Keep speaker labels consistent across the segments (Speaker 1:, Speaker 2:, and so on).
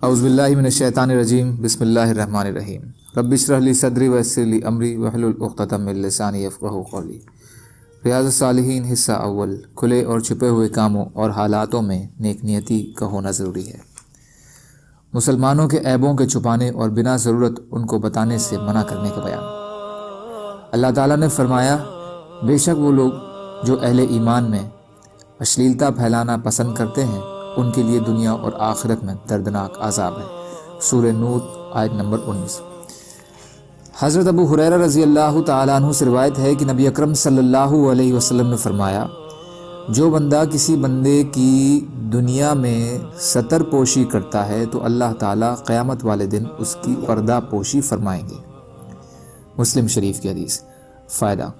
Speaker 1: اعوذ باللہ من الشیطان الرجیم، بسم اللہ الرحمن الرحیم۔ رب اشرح لی صدری ویسر لی امری واحلل عقدۃ من لسانی یفقہوا قولی۔ ریاض الصالحین حصہ اول، کھلے اور چھپے ہوئے کاموں اور حالاتوں میں نیک نیتی کا ہونا ضروری ہے۔ مسلمانوں کے عیبوں کے چھپانے اور بنا ضرورت ان کو بتانے سے منع کرنے کا بیان۔ اللہ تعالیٰ نے فرمایا، بے شک وہ لوگ جو اہل ایمان میں اشلیلتا پھیلانا پسند کرتے ہیں ان کے لیے دنیا اور آخرت میں دردناک عذاب ہے۔ سورہ نور آیت نمبر 19۔ حضرت ابو ہریرہ رضی اللہ تعالیٰ عنہ سے روایت ہے کہ نبی اکرم صلی اللہ علیہ وسلم نے فرمایا، جو بندہ کسی بندے کی دنیا میں ستر پوشی کرتا ہے تو اللہ تعالیٰ قیامت والے دن اس کی پردہ پوشی فرمائیں گے۔ مسلم شریف کی حدیث۔ فائدہ: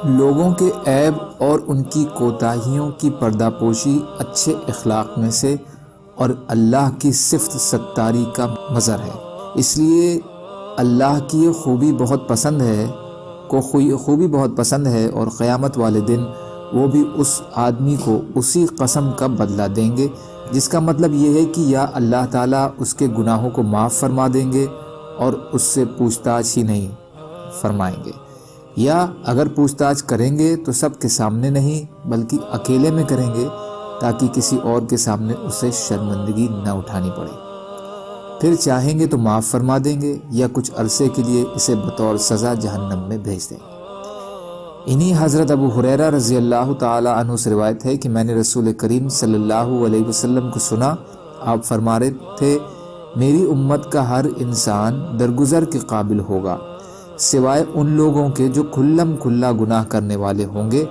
Speaker 1: لوگوں کے عیب اور ان کی کوتاہیوں کی پردہ پوشی اچھے اخلاق میں سے اور اللہ کی صفت ستاری کا مظہر ہے، اس لیے اللہ کی یہ خوبی بہت پسند ہے اور قیامت والے دن وہ بھی اس آدمی کو اسی قسم کا بدلہ دیں گے، جس کا مطلب یہ ہے کہ یا اللہ تعالیٰ اس کے گناہوں کو معاف فرما دیں گے اور اس سے پوچھ تاچھ ہی نہیں فرمائیں گے، یا اگر پوچھ تاچھ کریں گے تو سب کے سامنے نہیں بلکہ اکیلے میں کریں گے تاکہ کسی اور کے سامنے اسے شرمندگی نہ اٹھانی پڑے، پھر چاہیں گے تو معاف فرما دیں گے یا کچھ عرصے کے لیے اسے بطور سزا جہنم میں بھیج دیں گے۔ انہی حضرت ابو ہریرہ رضی اللہ تعالی عنہ سے روایت ہے کہ میں نے رسول کریم صلی اللہ علیہ وسلم کو سنا، آپ فرما رہے تھے، میری امت کا ہر انسان درگزر کے قابل ہوگا سوائے ان لوگوں کے جو کھلم کھلا گناہ کرنے والے ہوں گے،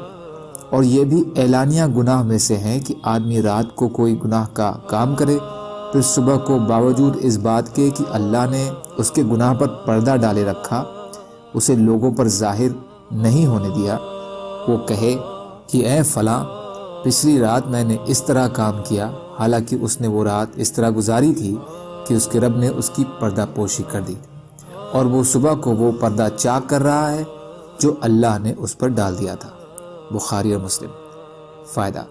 Speaker 1: اور یہ بھی اعلانیہ گناہ میں سے ہیں کہ آدمی رات کو کوئی گناہ کا کام کرے، پھر صبح کو باوجود اس بات کے کہ اللہ نے اس کے گناہ پر پردہ ڈالے رکھا، اسے لوگوں پر ظاہر نہیں ہونے دیا، وہ کہے کہ اے فلاں، پچھلی رات میں نے اس طرح کام کیا، حالانکہ اس نے وہ رات اس طرح گزاری تھی کہ اس کے رب نے اس کی پردہ پوشی کر دی، اور وہ صبح کو وہ پردہ چاک کر رہا ہے جو اللہ نے اس پر ڈال دیا تھا۔ بخاری اور مسلم۔ فائدہ: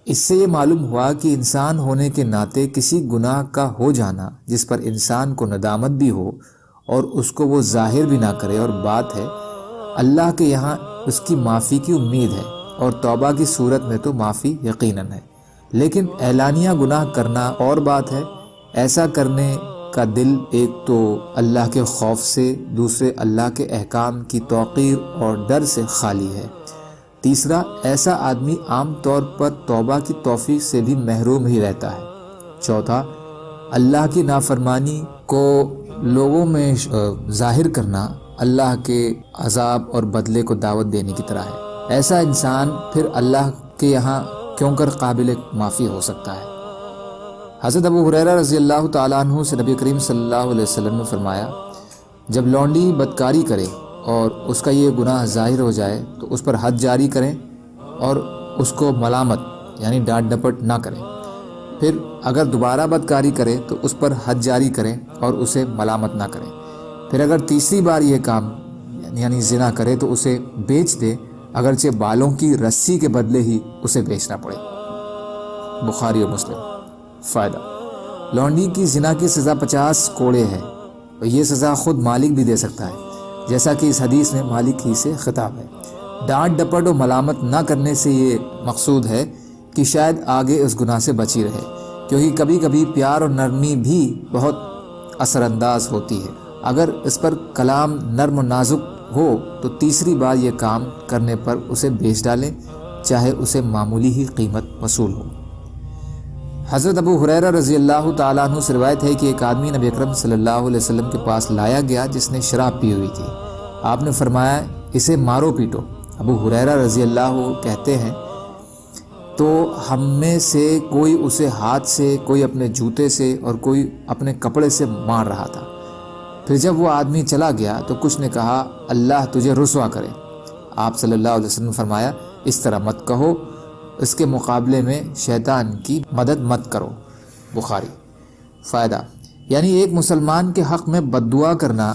Speaker 1: اس سے یہ معلوم ہوا کہ انسان ہونے کے ناطے کسی گناہ کا ہو جانا جس پر انسان کو ندامت بھی ہو اور اس کو وہ ظاہر بھی نہ کرے اور بات ہے، اللہ کے یہاں اس کی معافی کی امید ہے، اور توبہ کی صورت میں تو معافی یقیناً ہے، لیکن اعلانیہ گناہ کرنا اور بات ہے۔ ایسا کرنے کا دل ایک تو اللہ کے خوف سے، دوسرے اللہ کے احکام کی توقیر اور ڈر سے خالی ہے، تیسرا ایسا آدمی عام طور پر توبہ کی توفیق سے بھی محروم ہی رہتا ہے، چوتھا اللہ کی نافرمانی کو لوگوں میں ظاہر کرنا اللہ کے عذاب اور بدلے کو دعوت دینے کی طرح ہے۔ ایسا انسان پھر اللہ کے یہاں کیوں کر قابل معافی ہو سکتا ہے؟ حضرت ابو ہریرہ رضی اللہ تعالیٰ عنہ سے نبی کریم صلی اللہ علیہ وسلم نے فرمایا، جب لونڈی بدکاری کرے اور اس کا یہ گناہ ظاہر ہو جائے تو اس پر حد جاری کریں اور اس کو ملامت یعنی ڈانٹ ڈپٹ نہ کریں، پھر اگر دوبارہ بدکاری کرے تو اس پر حد جاری کریں اور اسے ملامت نہ کریں، پھر اگر تیسری بار یہ کام یعنی زنا کرے تو اسے بیچ دے، اگرچہ بالوں کی رسی کے بدلے ہی اسے بیچنا پڑے۔ بخاری اور مسلم۔ فائدہ: لونڈی کی زنا کی سزا 50 کوڑے ہے، اور یہ سزا خود مالک بھی دے سکتا ہے، جیسا کہ اس حدیث میں مالک ہی سے خطاب ہے۔ ڈانٹ ڈپٹ و ملامت نہ کرنے سے یہ مقصود ہے کہ شاید آگے اس گناہ سے بچی رہے، کیونکہ کبھی کبھی پیار اور نرمی بھی بہت اثر انداز ہوتی ہے۔ اگر اس پر کلام نرم و نازک ہو تو تیسری بار یہ کام کرنے پر اسے بیچ ڈالیں، چاہے اسے معمولی ہی قیمت وصول ہو۔ حضرت ابو ہریرہ رضی اللہ تعالیٰ عنہ سے روایت ہے کہ ایک آدمی نبی اکرم صلی اللہ علیہ وسلم کے پاس لایا گیا جس نے شراب پی ہوئی تھی۔ آپ نے فرمایا، اسے مارو پیٹو۔ ابو ہریرہ رضی اللہ کہتے ہیں، تو ہم میں سے کوئی اسے ہاتھ سے، کوئی اپنے جوتے سے اور کوئی اپنے کپڑے سے مار رہا تھا۔ پھر جب وہ آدمی چلا گیا تو کچھ نے کہا، اللہ تجھے رسوا کرے۔ آپ صلی اللہ علیہ وسلم نے فرمایا، اس طرح مت کہو، اس کے مقابلے میں شیطان کی مدد مت کرو۔ بخاری۔ فائدہ: یعنی ایک مسلمان کے حق میں بد دعا کرنا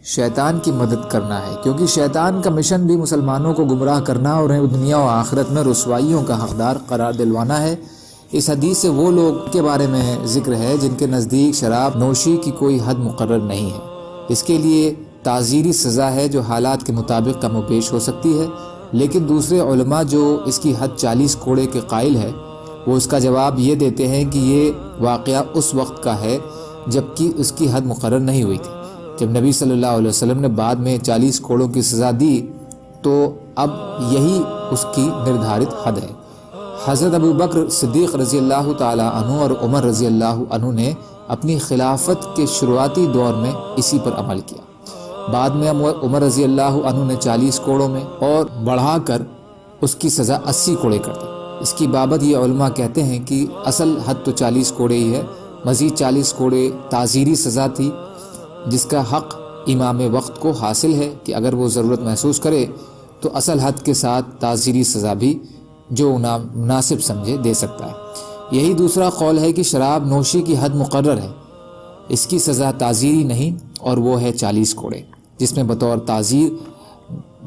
Speaker 1: شیطان کی مدد کرنا ہے، کیونکہ شیطان کا مشن بھی مسلمانوں کو گمراہ کرنا اور انہیں دنیا و آخرت میں رسوائیوں کا حقدار قرار دلوانا ہے، اس حدیث سے وہ لوگ کے بارے میں ذکر ہے جن کے نزدیک شراب نوشی کی کوئی حد مقرر نہیں ہے، اس کے لیے تعزیری سزا ہے جو حالات کے مطابق کم و بیش ہو سکتی ہے، لیکن دوسرے علماء جو اس کی حد 40 کوڑے کے قائل ہے وہ اس کا جواب یہ دیتے ہیں کہ یہ واقعہ اس وقت کا ہے جبکہ اس کی حد مقرر نہیں ہوئی تھی۔ جب نبی صلی اللہ علیہ وسلم نے بعد میں 40 کوڑوں کی سزا دی تو اب یہی اس کی نردھارت حد ہے۔ حضرت ابو بکر صدیق رضی اللہ تعالی عنہ اور عمر رضی اللہ عنہ نے اپنی خلافت کے شروعاتی دور میں اسی پر عمل کیا۔ بعد میں عمر رضی اللہ عنہ نے 40 کوڑوں میں اور بڑھا کر اس کی سزا 80 کوڑے کر دی۔ اس کی بابت یہ علماء کہتے ہیں کہ اصل حد تو 40 کوڑے ہی ہے، مزید 40 کوڑے تعزیری سزا تھی جس کا حق امام وقت کو حاصل ہے کہ اگر وہ ضرورت محسوس کرے تو اصل حد کے ساتھ تعزیری سزا بھی جو مناسب سمجھے دے سکتا ہے۔ یہی دوسرا قول ہے کہ شراب نوشی کی حد مقرر ہے، اس کی سزا تعزیری نہیں اور وہ ہے 40 کوڑے، جس میں بطور تعزیر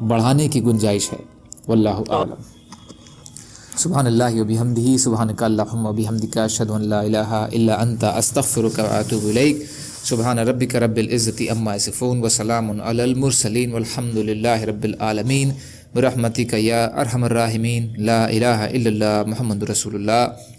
Speaker 1: بڑھانے کی گنجائش ہے۔ واللہ اعلم۔ سبحان اللہ و بحمدہ، سبحانک اللہم و بحمدک، اشہد ان لا الہ الا انت، استغفرک و اتوب الیک۔ سبحان ربک رب العزۃ عما یصفون وسلام علی المرسلین والحمد للہ رب العالمین برحمتک یا ارحم الراحمین، لا الہ الا اللہ محمد رسول اللہ۔